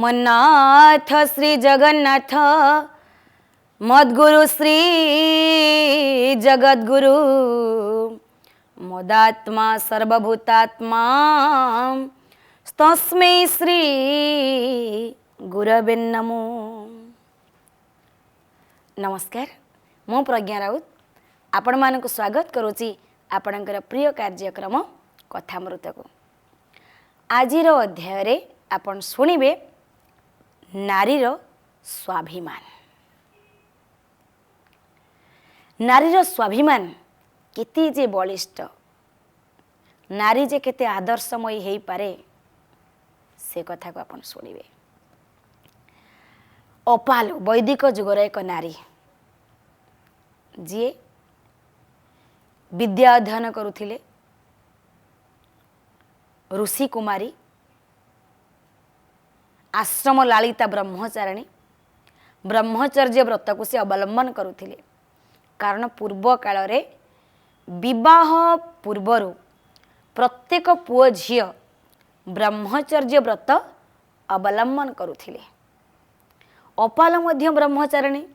मन्नाथ श्री जगन्नाथ मद्गुरु श्री जगद्गुरु मदात्मा सर्वभूतात्मा तस्मै श्री गुरवे नमो। नमस्कार, मु प्रज्ञा राउत आपण मानक स्वागत करुच्ची आपणकर प्रिय कार्यक्रम कथामृत को। आजिर अध्याय रे आपण शुणिबे नारीर स्वाभिमान। नारीर स्वाभिमान केते जे बलिष्ठ, नारी जे केते आदर्शमयी हेई पारे से कथा को आपण शुणिबे। अपाल वैदिक जुगर एक नारी जी विद्या अध्ययन करुथिले, ऋषि कुमारी, आश्रम लालिता ब्रह्मचारिणी, ब्रह्मचर्य व्रत को से अवलंबन करुथिले। कारण पूर्व काल रे विवाह पूर्वर प्रत्येक पुओ झियो ब्रह्मचर्य व्रत अवलंबन करुथिले। अपाल मध्य ब्रह्मचारिणी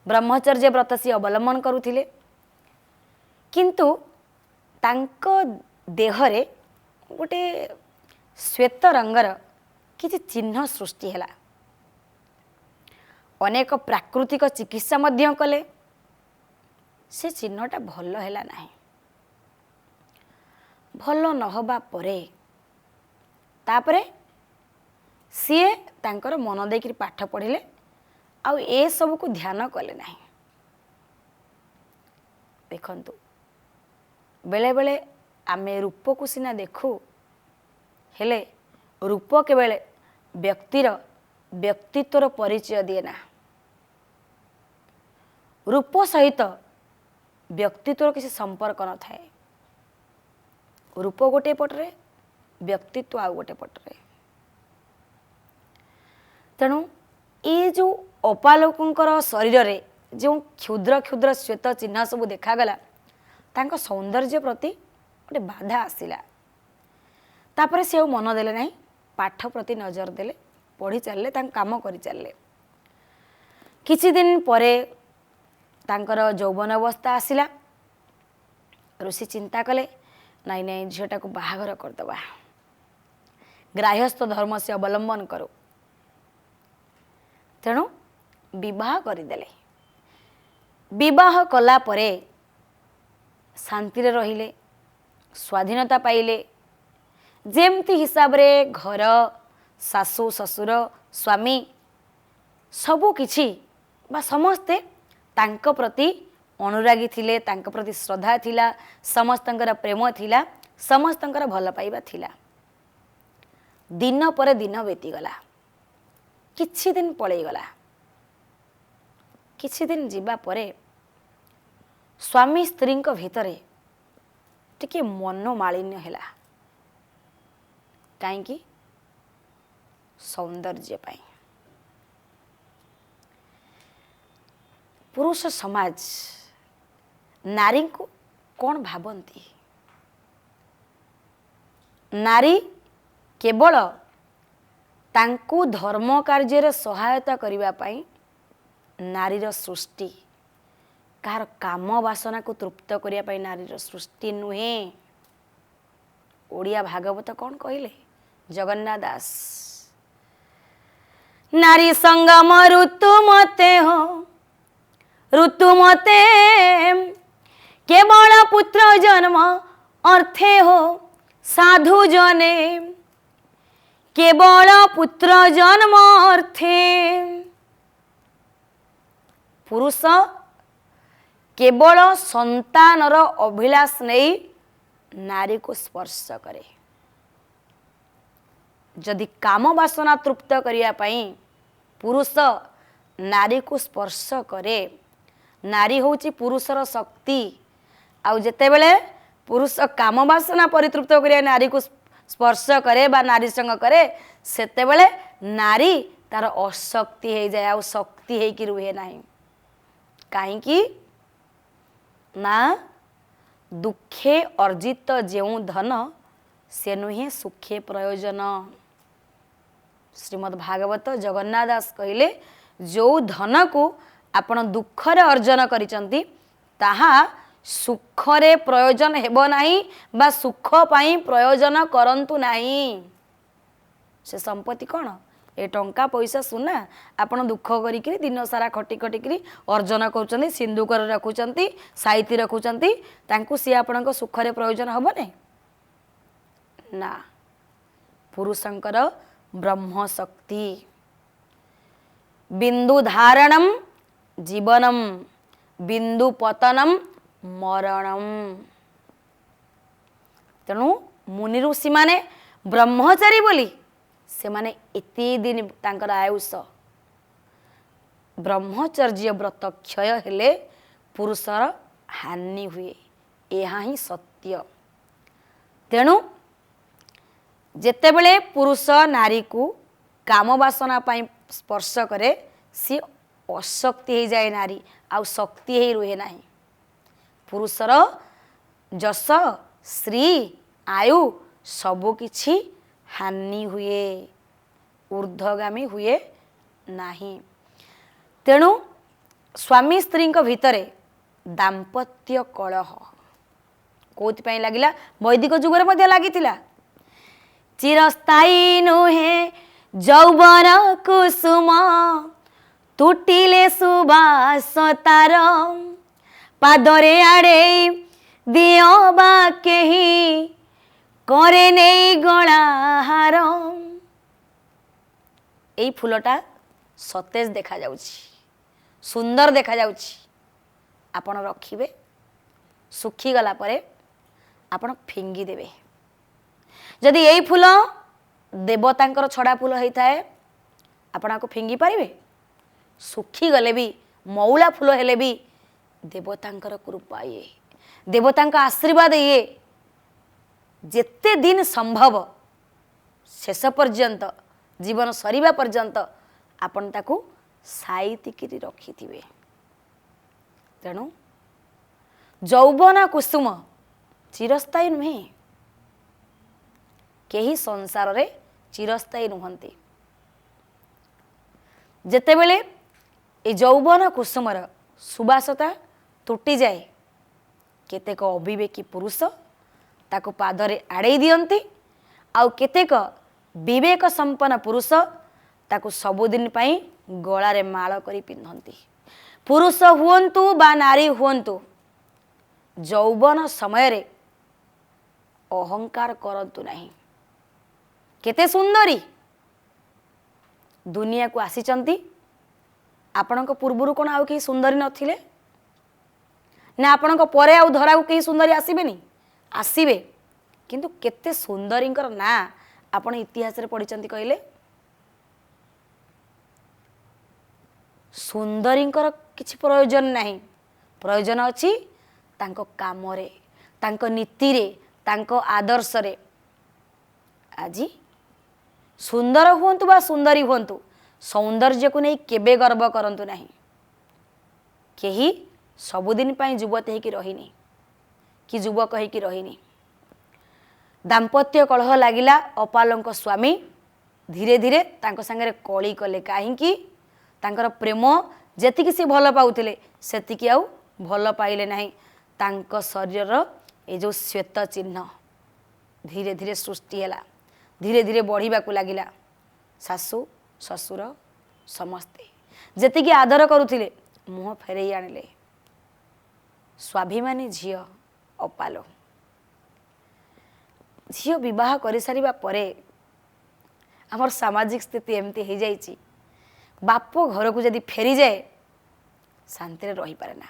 ब्रह्मचर्य व्रत से अवलंबन करुथिले, किंतु तांको देहरे गोटे श्वेत रंगर किसी चिन्ह सृष्टि हैला। अनेक प्राकृतिक चिकित्सा मध्य कले, से चिन्हटा भल हैला नाही। भल नहबा परे तापरे सीए तांकर मन देकी पाठ पढ़िले आउ ए सब को ध्यान कले नाही। देखंतु बेले बेले आमे रूप को सिना देखू, हेले रूप केवल व्यक्तिर व्यक्तित्वर परिचय दिए ना। रूप सहित व्यक्तित्वर किसी संपर्क न थाए। रूप गोटे पटरे, व्यक्तित्व आउ गोटे पटरे। तेणु ये जो अपालोकर शरीर रे जो क्षुद्र क्षुद्र श्वेत चिन्ह सब देखागला, तांको सौंदर्य प्रति गोटे बाधा आसिला। तापर से मन देले नहीं, पाठ प्रति नजर देले, पढ़ी चलले, तांको काम करी चलले। किछि दिन परे तांकर यौवन अवस्था आसिला। ऋषि चिंता कले, नाई नाई झीटा को बाहागर करदबा, ग्राह्यस्थ धर्म से अवलंबन करो। तेणु विवाह करदेले। विवाह कला परे शांति रे रहिले, स्वाधीनता पाइले। जेमती हिसाब रे घर, सासु ससुर, स्वामी सबु किछि बा समस्ते तांको प्रति अनुरागी थिले, तांको प्रति श्रद्धा थिला, समस्तंकर प्रेम थिला, समस्तंकर भल पाइबा थिला। दिन पर दिन बीती गला, किछि दिन पळै गला। किछि दिन जीवा परे स्वामी स्त्री भितरे टिके मनोमालिन्य हैला। काईकि सौंदर्य पाई। पुरुष समाज नारी को कौन भावंती? नारी केवल तांकु धर्म कार्य सहायता करिबा पाई नारीर सृष्टि, कार काम वासना को तृप्त करिया पाई नारीर सृष्टि नुहे। ओडिया भागवत कौन कहले? जगन्नाथ दास, नारी संगम ऋतु मते हो, ऋतु मते केवल पुत्र जन्म अर्थे हो, साधु जने केवल पुत्र जन्म अर्थे। पुरुष केवल संतानर अभिलाष नहीं नारी को स्पर्श करे। जदि काम वासना तृप्त करिया पाई पुरुष नारी को स्पर्श करे, नारी होची पुरुषर शक्ति। आउ जेते बेले पुरुष काम वासना परितृप्त करिया नारी को स्पर्श करे बा नारी संग करे, सेते बेले नारी तार अशक्ति हो जाए, आउ शक्ति है कि रुहे नहीं। काहे कि ना दुखे अर्जित जेउ धन से नुहे सुखे प्रयोजन। श्रीमद् भागवत जगन्नाथ दास कहले जो धन को आपण दुखरे अर्जन करिसंती ताहा सुखरे प्रयोजन हेबो नाही बा सुख पाई प्रयोजन करंतु नाही। से संपत्ति कौन ए टंका पैसा सुना आपण दुख करिकरी दिन सारा खटी खटिकरी अर्जन करूचंती सिंधुक रखुचंती साइती रखुचंती तांकु सी आपणक सुखरे प्रयोजन हबो नै ना। पुरुषंकर ब्रह्म शक्ति बिंदु धारणम जीवनम बिंदु पतनम मरणम। तेणु मुनि ऋषि माने ब्रह्मचारी बोली से माने एते दिन तांकर आयुष ब्रह्मचर्य व्रत क्षय हेले पुरुषर हानि हुए यह ही सत्य। तेणु जेतेबेले पुरुष नारी को काम वासना पाई स्पर्श करे सी अशक्ति हो जाए नारी आ शक्ति ही रुहे नाही। पुरुषर जस श्री आयु सबु किछि हानि हुए ऊर्ध्वगामी हुए नाही। तेणु स्वामी स्त्री भितरे दाम्पत्य कलह कोथि लगिला वैदिक जुगर मध्य लागिथिला। चिरस्थायी नुहे जौवन कुसुम तुटिले सुबास तार पादरे आड़े दियो बा केही करे नहीं गलाहार। यही फूलटा सतेज देखा जाउछि सुंदर देखा जाउछि आपण रखिबे सुखी गला परे आपण फिंगी देबे। जदि यही फूल देवतांकर छड़ा फूल होता है आपण को फिंगी पारिबे सुखी गले भी मौला फूल हेले भी देवतांकर कृपा ये देवतांका आशीर्वाद ये जेते दिन संभव शेष पर्यंत जीवन सरीबा पर्यंत आपण ताकू साइतिकिरी रखिथिबे। तेणु जौवन कुसुम चिरस्थायी नुहे केही संसार रे चिरस्थायी नुहंती। जेतेबेले ए जौवन कुसुमर सुबासता तुटी जाए केतेक अविवेकी पुरुष ताको पादरे आड़े दियंती आउ केतेक विवेक संपन्न पुरुष ताको सबुदिन पाई गलारे माळ करी पिंधंती। पुरुष हुवंतु बा नारी हुवंतु जौवन समय रे अहंकार करंतु नहीं। केते सुंदरी दुनिया को आसीचंती आपणक पूर्वरु कोन आउ केही सुंदरी नथिले ना आपणक परे आउ धरा को केही सुंदरी आसीबेनी आसीबे किंतु केते सुंदरींकर ना आपण इतिहास रे पढिचंती कहले सुंदरींकर किछि प्रयोजन नहीं प्रयोजन अछि तांको काम रे तांको नीति रे तांको आदर्श रे। आजी सुंदर हुंतु बा सुंदरी हुंतु सौंदर्य को नहीं केबे गर्व करंतु नहीं। केही सबुदिन पाई युवती हेकी रहिनी कि युवक हेकी रहिनी। दाम्पत्य कलह लागिला अपालंक स्वामी धीरे धीरे तांको संगे कली कले काहींकी तांकर प्रेम जेतिकी से भल पाउथिले सेतिकी आउ भल पाइले नाही। तांको शरीर ए जो श्वेत चिन्ह धीरे धीरे सृष्टि हैला धीरे धीरे बढ़िबा को लागिला। सासु ससुर समस्ते जेतिकी आदर करुथिले मुह फेरई आनिले। स्वाभिमानी झियो अपालो झियो विवाह करि सारिबा परे हमर सामाजिक स्थिति एमती हो जाइछि बाप घर को जदि फेरी जाए शांति रे रही पारे ना।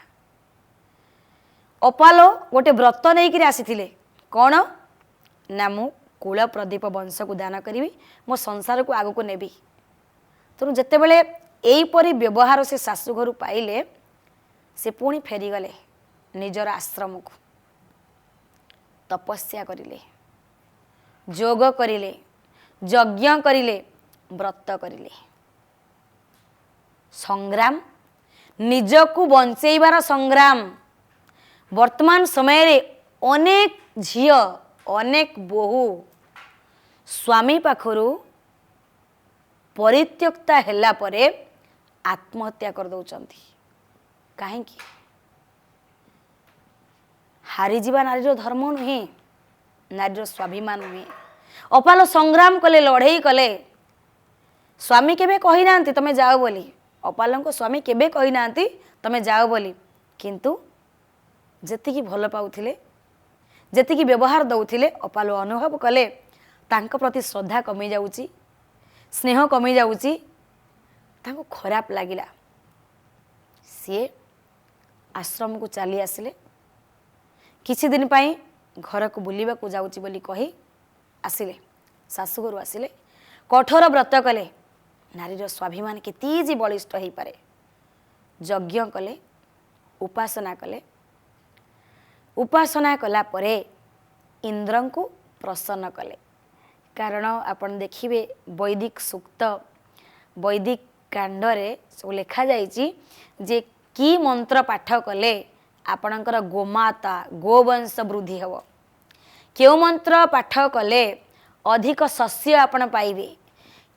अपालो गोटे व्रत नहीं आसीथिले कौन ना मु कुल प्रदीप वंश को दान करी मो संसार को आगु को नेबी। तेणु जिते बड़े यहीपरी व्यवहार से शाशु घर पाइले से पुणी फेरीगले निजर आश्रम को तपस्या करिले जोग करिले यज्ञ करिले व्रत करिले संग्राम निज को बंचेबार संग्राम। वर्तमान समय रे अनेक झियो अनेक बोहू स्वामी पाखरु परित्यक्ता ହେଲା ପରେ आत्महत्या कर दौरान कहीं हारीजा नारीर धर्म नुहे नारीर स्वाभिमान नुहे अपाल संग्राम कले लड़ई कले स्वामी केबे कही ना तमें जाओ बोली अपाल को स्वामी केबे कही ना तमें जाओ बोली किंतु जेतिकी भल पाउथिले जेतिकी व्यवहार दौथिले अपाल अनुभव कले तांको प्रति श्रद्धा कमी जाउची स्नेह कमी जाउची तांको खराब लागिला सी आश्रम को चली आसिले किछि दिन पाई घर को बुलिबा को जाउची बोली कही आसिले शाशुघर आसिले कठोर व्रत कले नारीर स्वाभिमान केतीजी बलिष्ठ हो पारे यज्ञ कले उपासना कले उपासना कला परे इंद्र को प्रसन्न कले कारण आपण देखिए वैदिक सूक्त वैदिक कांडरे सब लिखा जाइछि जे की मंत्र पाठ कले आपणकर गोमाता गोवंश वृद्धि हेब केउ मंत्र पाठ कले अधिक शस्य आपण पाइबे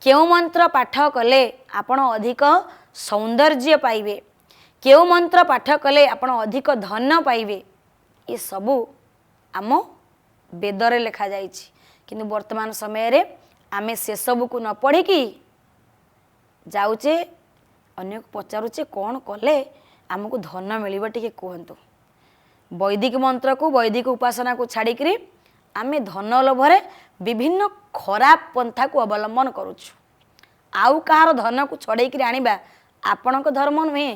केउ मंत्र पाठ कले आपण अधिक सौंदर्य पाइबे केउ मंत्र पाठ कले आपण अधिक धन पाइबे ये सबू आम वेदरे लिखा जाइछि किंतु वर्तमान समय रे आमे से सबू को न पढ़ी कि जाउचे अन्य को पचारुचे कौन कले आमको धन मिलिबा टिके कहंतु वैदिक मंत्र को वैदिक उपासना को छाड़ी करी आमे धन लोभरे विभिन्न खराब पंथा को अवलंबन करुछु आउ कहार धन को छड़े करी आनिबा आपणक धर्म नुहे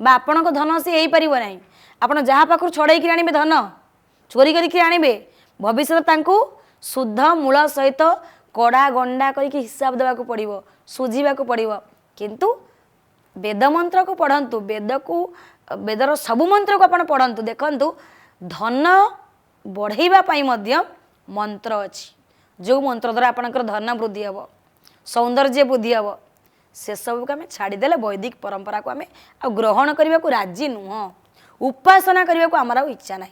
बा आपणक धन से हेई परिबो नाही आपण जहाँ पाखु छड़े करी आनिबे धन चोरी करी आनिबे भविष्य तांकु शुद्ध मूल सहित कड़ा गंडा करके हिसाब देवाक पड़ो सुझीवाक पड़ो किंतु वेद मंत्र को पढ़ंतु वेद को वेदर सबु मंत्र को आपण पढ़ंतु देखंतु धन बढ़ेबा पाई मध्य मंत्र अछि जो मंत्र द्वारा आपणकर धन वृद्धि हेब सौंदर्य वृद्धि हेब से सब को आम छाड़देले वैदिक परंपरा को आम ग्रहण करने को राजी नुह उपासना करने को आमर इच्छा ना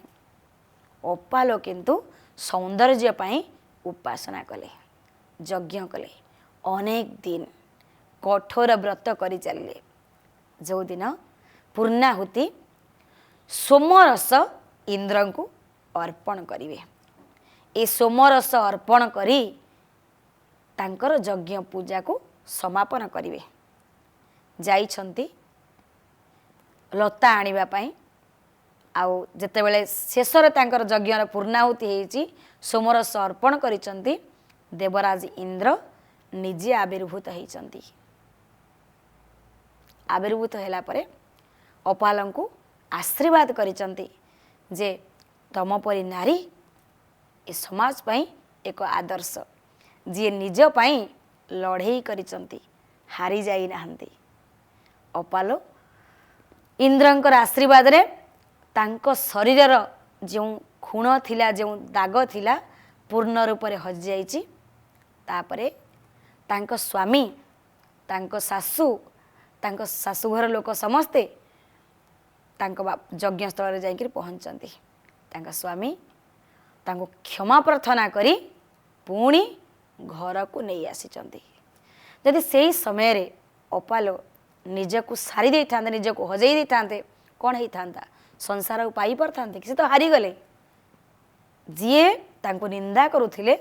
अपाल किंतु सौंदर्य पाई उपासना कले यज्ञ कले अनेक दिन कठोर व्रत करी चलिले जो दिन पूर्णाहुति सोमरस इंद्र को अर्पण करिवे ए सोमरस अर्पण करी तांकर यज्ञ पूजा को समापन करिवे जाइछंती लता आनिबा पाई आउ जेतेबेले शेषर तांकर यज्ञर पूर्णाहुति हेछि सोमरस अर्पण करिसंती देवराज इंद्र निजे आविर्भूत होइछंती आविर्भूत होला परे अपाल को आशीर्वाद करिसंती जे तम परी नारी ए समाज पाई एक आदर्श जी निज पाई लड़ई करिसंती हारी जाई नाहंती अपाल इंद्रंकर आशीर्वाद रे तांको शरीरर जो खूण थिला जो दाग थिला पूर्ण रूप से हजि जाइछि तापरे तांको स्वामी तांको शाशुघर लोक समस्ते तांको यज्ञ स्थल रे जाइकि पहुँचती तांको स्वामी तांको क्षमा प्रार्थना करी पुणी घर को नहीं आसीचंती यदि से समय रे अपाल निजको सारी दे था निजको हजई दे था कौन होता संसार पाई पारथांते कि से तो हारी गले जीए तांको निंदा करुथिले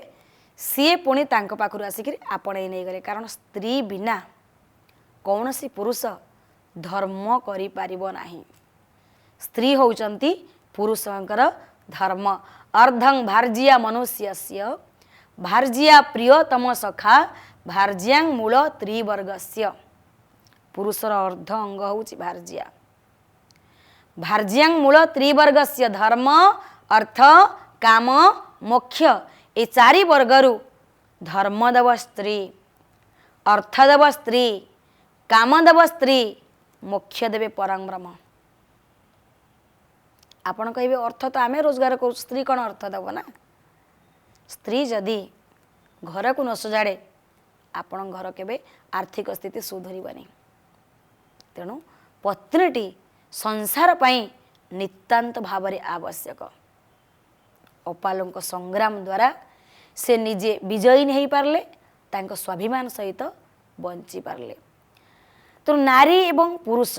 सी पुणी तांको पाखरु आसिक आपणे नहीं गले कारण स्त्री बिना कौन सी पुरुष धर्म करि पारिबो नाही स्त्री होउचंती पुरुषंकर धर्म अर्धं भार्जिया मनुष्यस्य भार्जिया प्रियतम सखा भार्ज्यांग मूल त्रिवर्गस्य पुरुषर अर्ध अंग होउची भार्जिया भार्ज्यांग मूल त्रिवर्गस्य धर्म अर्थ काम मोक्ष ए चारि वर्गरु धर्म देव स्त्री अर्थ देव स्त्री काम देव स्त्री मोक्ष देवे परम ब्रह्म आपण कहिबे अर्थ तो आमे रोजगार कर स्त्री कौन अर्थ देव ना स्त्री जदि घर को न सजाड़े आपण घर केबे आर्थिक स्थिति सुधरबनी तेणु पत्नीटी संसार पाई नितांत भावरे आवश्यक अपालों संग्राम द्वारा से निजे विजयी नहीं पारले तांको स्वाभिमान सहित बंची पारले। तो नारी एवं पुरुष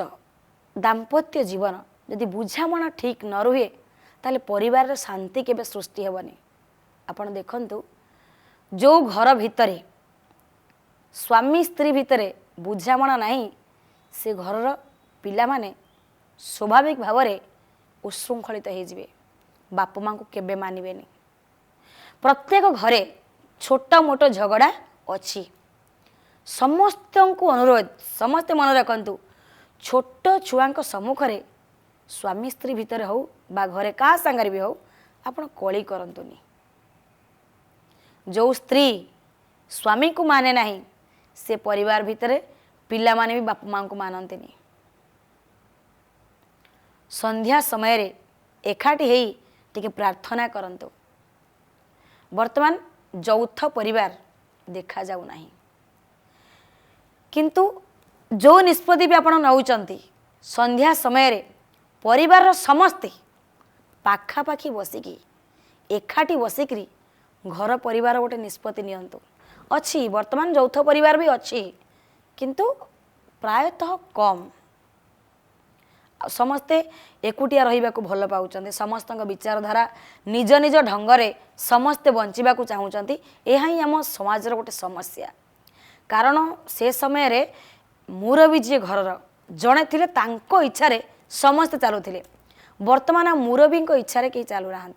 दाम्पत्य जीवन यदि बुझामणा ठीक न रुहे ताले परिवार शांति केबे सृष्टि हेबनी। आपण देखंतु जो घर भितरे स्वामी स्त्री भितरे बुझामणा नहीं से घर पिला माने स्वाभाविक भाव में उशृंखलित हो बाप माँ को केबे मानिबेनी। प्रत्येक घरे छोट मोट झगड़ा अच्छी। समस्त को अनुरोध समस्ते मन रखु छोट छुआ सम्मुखें स्वामी स्त्री भितर हो बा घरे का सांगरे भी हो आपण कली करंतुनी। जो स्त्री स्वामी को माने नहीं से परिवार भितर पिला माने भी बाप माँ को मानते। संध्या समय रे एकाठी हेई टिके प्रार्थना करंतु। वर्तमान यौथ परिवार देखा जाऊ नहीं किंतु जो निष्पत्ति भी आपण नौचंती संध्या समय रे परिवार समस्ते पाखापाखी बसिकी एकाठी बसिकी घर परिवार गोटे निष्पत्ति नियंतु। अच्छी वर्तमान यौथ परिवार भी अच्छी किंतु प्रायतः कम। समस्ते एकुटिया रहिबा को भल पाउचंती। समस्त विचारधारा निज निज ढंगरे समस्ते बंचिबा को चाहूचंती। यह ही आम समाज गोटे समस्या। कारण से समय रे मुरबी जी घर जड़े थिले तांको इच्छा रे समस्ते चलुथिले। वर्तमान मुरबी इच्छा कहीं चलू ना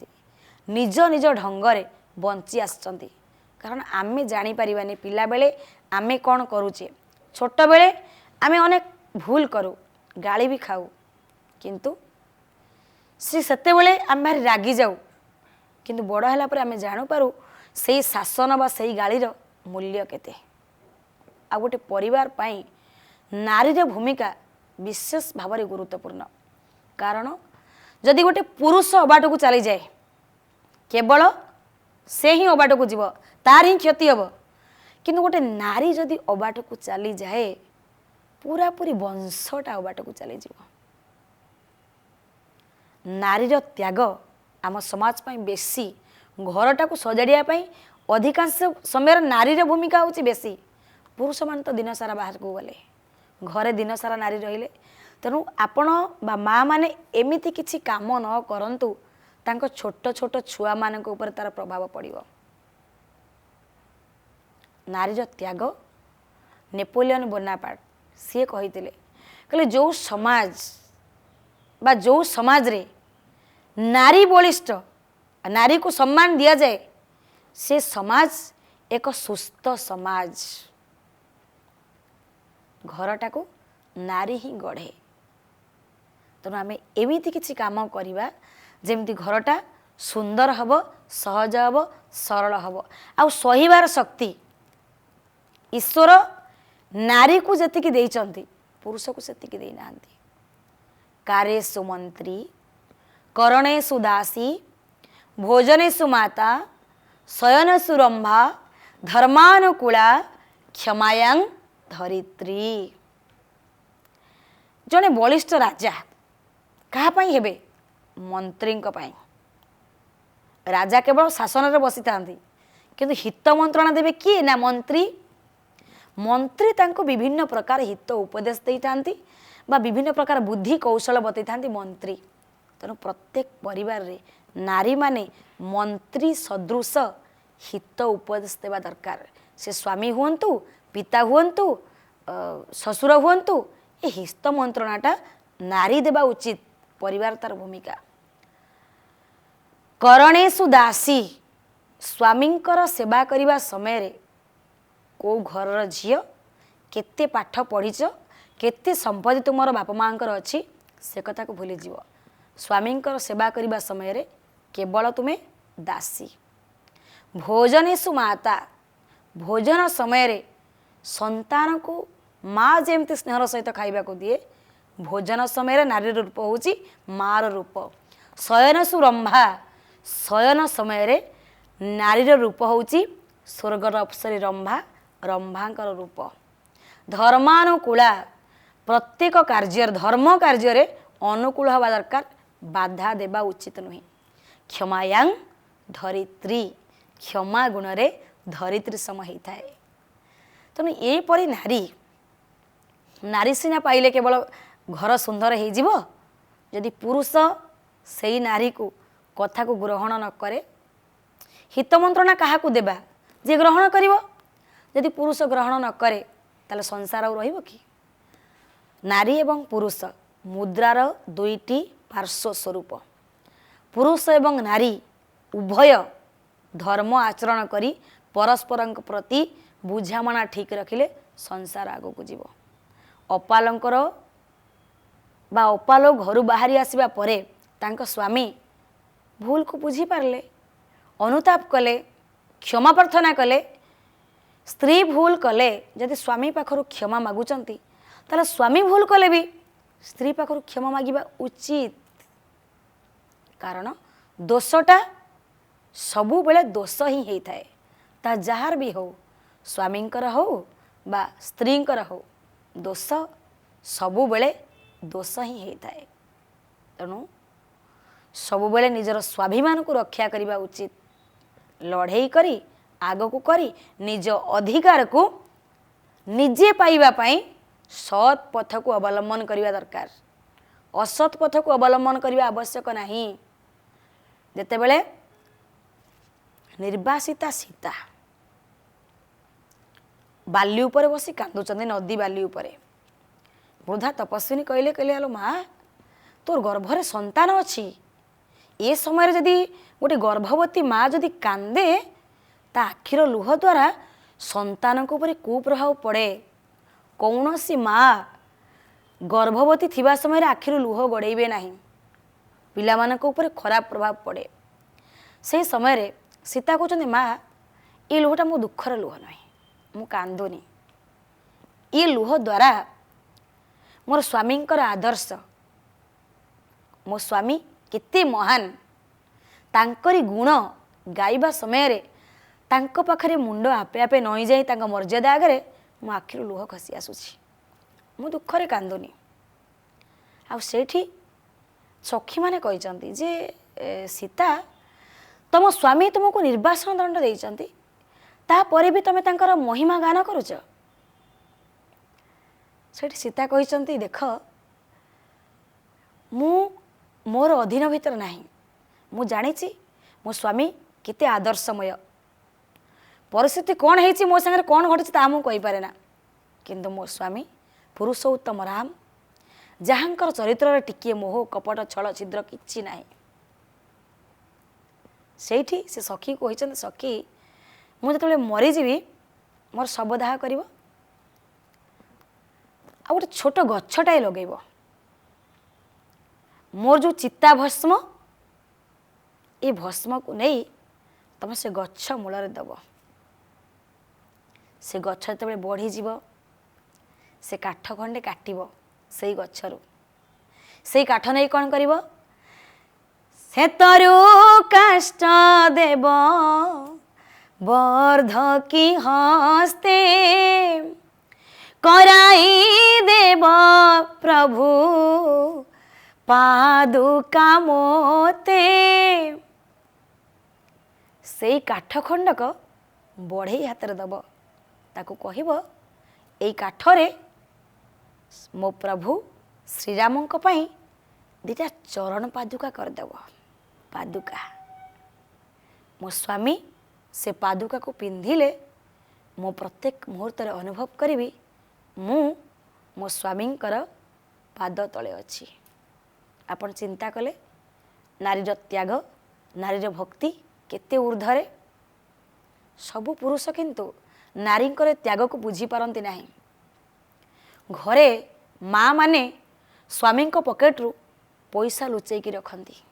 निज निज ढंगरे बंची आसचंती। कारण आमे जानी परिबानी पिला बेले आमे कौन करूचे छोट बेले आमे अनेक भूल करू गाली भी खाऊ किंतु सेते बेले आम भारी रागी जाऊ किंतु बड़ है आम जानु पारू से शासन बा से गालीर मूल्य केते। आ गोटे परिवार पाई नारीर भूमिका विशेष भाव में गुरुत्वपूर्ण। कारण जदि गोटे पुरुष अबाट को चली जाए केवल से ही अबाट को जीव तार ही क्षति हम किंतु गोटे नारी जदि अबाट को चली जाए पूरा पूरी वंशटा अबाट को चली जीव। नारीर त्याग आम समाज पाई बेसी घरटा को सजाड़िया अधिकांश समय नारीर भूमिका होची बेसी। पुरुष मान तो दिन सारा बाहर को गले घरे दिन सारा नारी रहिले तेणु आपण बा माँ माने एमिति किछि काम न करंतु तांको छोट छोट छुआ मानक ऊपर तार प्रभाव पड़िबो। नारीर त्याग नेपोलियन बोनापार्ट सी कहिथिले कहले जो समाज बा जो समाज रे नारी बलिष्ठ नारी को सम्मान दिया जाए से समाज एक सुस्थ समाज। घरटा को नारी ही गढ़े। तेणु आम एमती किसी काम करवा जमती घरटा सुंदर हब सहज हब सरल हब आउ सहिबार शक्ति ईश्वर नारी को जतिकी देइचंती पुरुष को सेतिकी देई नांती। कार्येषु मंत्री करणेषु दासी भोजनेषु माता शयनेषु रंभा धर्मानुकूला क्षमायां धरित्री। जड़े बलिष्ठ राजा कहाँ हेबे मंत्री राजा केवल शासन में बसी था किंतु हित मंत्रणा देवे किए ना मंत्री। मंत्री तांको विभिन्न प्रकार हित उपदेश दे था विभिन्न प्रकार बुद्धि कौशल बतई था मंत्री। तेणु प्रत्येक परिवार रे नारी माने मंत्री सदृश हित उपदेश देवा दरकार। से स्वामी हुंतु पिता हुंतु ससुर हुंतु ये हित मंत्रणाटा नारी देवा उचित परिवार तार भूमिका। करणेषु दासी स्वामींकर सेवा करिबा समय रे को घर झियो केते पाठ पढ़ीच केते संपत्ति तुमर बाप माँकर अच्छी से कथा को भूली जीव। स्वामींकर सेवा करिबा समय रे केवल तुमे दासी। भोजनेषु माता भोजन समय रे संतान को माँ जेमती स्नेहर सहित खाइबा को दिए भोजन समय नारी रूप होची मार रूप। शयनेषु रंभा शयन समय रे नारीर रूप होची स्वर्गर अप्सरी रंभा रंभांकर रूप। धर्मानुकूला प्रत्येक कार्य धर्म कार्य अनुकूल हवा दरकार बाधा देवा उचित नुहे। क्षमायां धरित्री क्षमा गुण रे धरित्री सम होता है। तेणु यहीपरि नारी नारी सिना पाइले केवल घर सुंदर हो जदि पुरुष से नारी को कथा को ग्रहण न करे हित मंत्रणा क्या देवा जे ग्रहण कर जदि पुरुष ग्रहण न करे ताले संसार रहिबो कि नारी एवं पुरुष मुद्रार दुईटी पार्श्व स्वरूप पुरुष एवं नारी उभय धर्म आचरण करी परस्पर प्रति बुझामणा ठीक रखिले संसार आग को जीव अपालंकर बा अपालो घर बाहरी आसिबा परे तांको स्वामी भूल को बुझी पारले अनुताप कले क्षमा प्रार्थना कले स्त्री भूल कले जदि स्वामी पाखरु क्षमा मागुचंती ताले स्वामी भूल कले भी स्त्री पाखरु क्षमा मागिबा उचित कारण दोषटा सबु बेले दोष ही होता है ता जार भी हो स्वामींकर हो बा स्त्रींकर हो दोष सबु बेले दोष ही होता है तेणु सबु बेले निजर स्वाभिमान को रक्षा करने उचित लड़े करी आग को करी निज अधिकार को निजे पाइबा पाई सत् पथ को अवलंबन करने दरकार असत् पथ को अवलंबन करने आवश्यक नहीं जेतेबेले निर्वासिता सीता बाली उपरे बसी कांदुचंदी नदी बाली उपरे वृद्धा तपस्विनी कहले कहले आलो माँ तोर गर्भरे संतान अच्छी ए समय जदि गोटे गर्भवती माँ जदि कांदे ता आखिर लुह द्वारा संतान को ऊपर कुप्रभाव पड़े कौन सी माँ गर्भवती थिबा समय आखिर लुह गड़ेबे नहीं पिला मानक ऊपर खराब प्रभाव पड़े से समय सीता कहते माँ ये लुहटा मो दुखर लुह नहीं मु कांदुनी ये लुह द्वारा मोर स्वामींकर आदर्श मो स्वामी केते महान तांकरी गुण गाइबा समय तांको पाखरे मुंड आपे आपे नई जाई तांको मर्यादा आगे मो आखिर लुह खसी आसुची मु दुखरे कांदुनी आ सेठी सखी माने कहते जे सीता तुम स्वामी तुमको निर्वासन दंड देइचंती तापरे भी तुम तांकर महिमा गान करुच सेठी सीता कहते देख मु मोर अधीन भितर नहीं मु जानी मो स्वामी केते आदर्शमय परिस्थिति कौन है मो संगे कौन घटी ता मु कहि पारे ना किंतु मो स्वामी पुरुषोत्तम राम जहाँकर चरित्र टिके मोह कपट छल छिद्र किछि नाही सेठी से सखी कहते सखी मुझे जो मरीजी मोर शवदाह कर गोटे छोट गछटाए लगेब मोर जो चिता भस्म ये भस्म को नहीं तुम से गछ मूल दब से गछ जो बढ़ीज से काठ खंडे काटब से गछरू से काठ नहीं कौन कर से तरु काष्ट देव वर्धकी हस्ते कराई देव प्रभु पादुका मोते से काठ खंडक बढ़ई हाथ दब ताकू कहब एई काठरे मो प्रभु श्रीराम दीटा चरण पादुका करदेव पादुका मो स्वामी से पादुका को पिंधिले मो प्रत्येक मुहूर्त अनुभव करी मो स्वामींकर पाद तले अच्छी आपण चिंता कले नारीर त्याग नारीर भक्ति केते ऊर्ध्वरे सबु पुरुष किंतु नारींकर त्याग को बुझी पारंती नाही घरे माँ माने स्वामी पकेट्रु पैसा लुचेकी रखती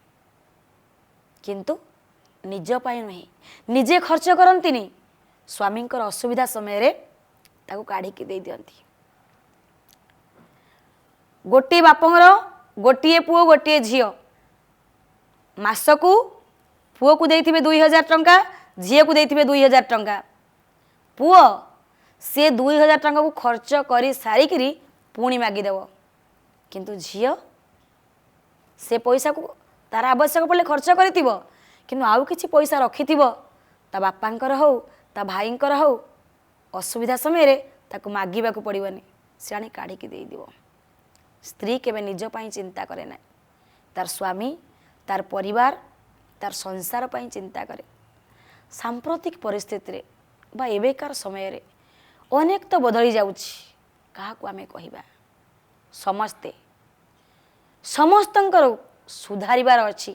किंतु निज पाई नुहे निजे खर्च करती स्वामी असुविधा समय ताकू काढ़ी दे दियंती गोटे बापर गोटे पुओ गोटे झी मासकू पुओ को देथिबे 2000 टंका झी को देथिबे 2000 टंका पुओ से 2000 टंका को खर्च कर सारिकी पुणी मागिदेव किंतु झी से पैसा को तार आवश्यक पड़े खर्च करिथिबो किंतु आउ किछि पैसा रखिथिबो ता बापांकर हो ता भाईंकर हो असुविधा समय ताको मागिबाकू पड़िबनी से आनी काढ़िकी देइदिबो। स्त्री केबे निज पई चिंता करे ना, तार स्वामी तार परिवार तार संसार पई चिंता करे। सांप्रतिक परिस्थिति रे बा एबेकार समय रे अनेक तो बदली जाउछि, काहाकू आमे कहिबा। समस्ते समस्तंकर सुधारिबार अछि।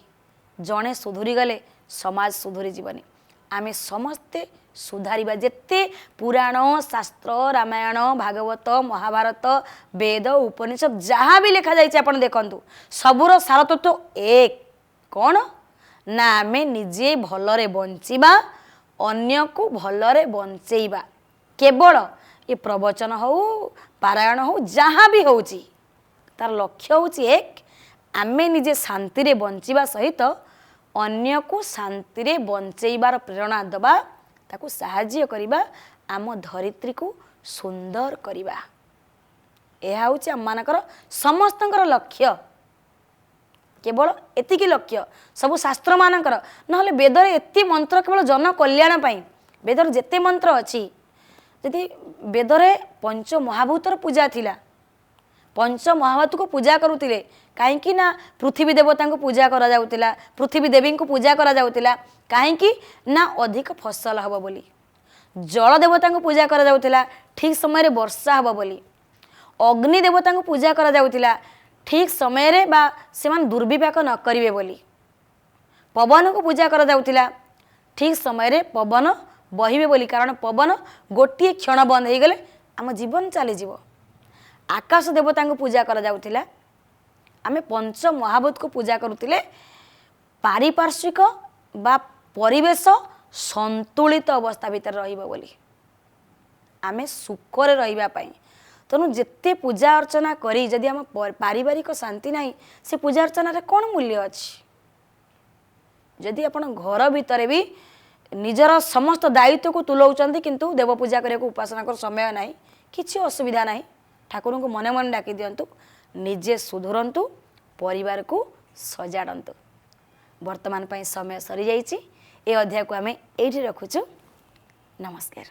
जणे सुधुरी गले समाज सुधुरी जीवनी। आमे समस्ते सुधारिबा। जेते पुराण शास्त्र रामायण भागवत महाभारत वेद उपनिषद जहाँ भी लिखा जाइए आपण देखंतु सबुर सार तत्व एक कौन ना आमे निजे भलरे बंचिबा अन्य को भलरे बंचेइबा। केवल ये प्रवचन हो पारायण हो जहाँ भी होउची तार लक्ष्य होउची एक, आमे निजे शांति रे बंचिबा सहित अन्य को शांति रे बंचेइबार प्रेरणा दबा, ताकू साहाय्य करिबा, आम धरित्री को सुंदर करिबा। यह होउची आम मानकर समस्तंकर लक्ष्य। केवल एतिकी लक्ष्य सब शास्त्र मानकर नहले वेदर एति मंत्र केवल जन कल्याण पाई। वेदर जेते मंत्र अछि यदि वेदरे पंच महाभूतर पूजा थिला, पंच महाभूत को पूजा करुतिले काहेकि ना पृथ्वी देवता को पूजा करा जाउतिला, पृथ्वी देवी को पूजा करा जाउतिला काहेकि ना अधिक फसल हबो बोली। जल देवता को पूजा करा जाउतिला ठीक समय रे वर्षा हबो बोली। अग्नि देवता को पूजा करा जाउतिला ठीक समय रे बा सेमान दुर्विपाक न करिवे बोली। पवन को पूजा करा जाउतिला ठीक समय रे पवन बहिबे बोली, कारण पवन गोटिए क्षण बंद हो गले आम जीवन चली जीव। आकाश देवता को पूजा करा जाउतिला, आमे पंच महाभूत को पूजा करुतिले पारिपार्श्विक बा परिवेश संतुलित अवस्था भीतर रहिबो बोली, आमे सुखरे रहिबा पई। तेणु जिते पूजा अर्चना करी जदि आम पारिवारिक शांति नहीं से पूजा अर्चना रे कौन मूल्य अच्छी। जदि आपण घर भितर भी निजर समस्त दायित्व को तुलाउचंदी किंतु देव पूजा करने को उपासना कर समय नहीं, किसी असुविधा नहीं। ठाकुर को मने मन डाकी दिंतु, निजे सुधरंतु, परिवार को सजाड़ंतु। वर्तमान समय सरी जाइए। ए अध्याय को आम ये रखुचु। नमस्कार।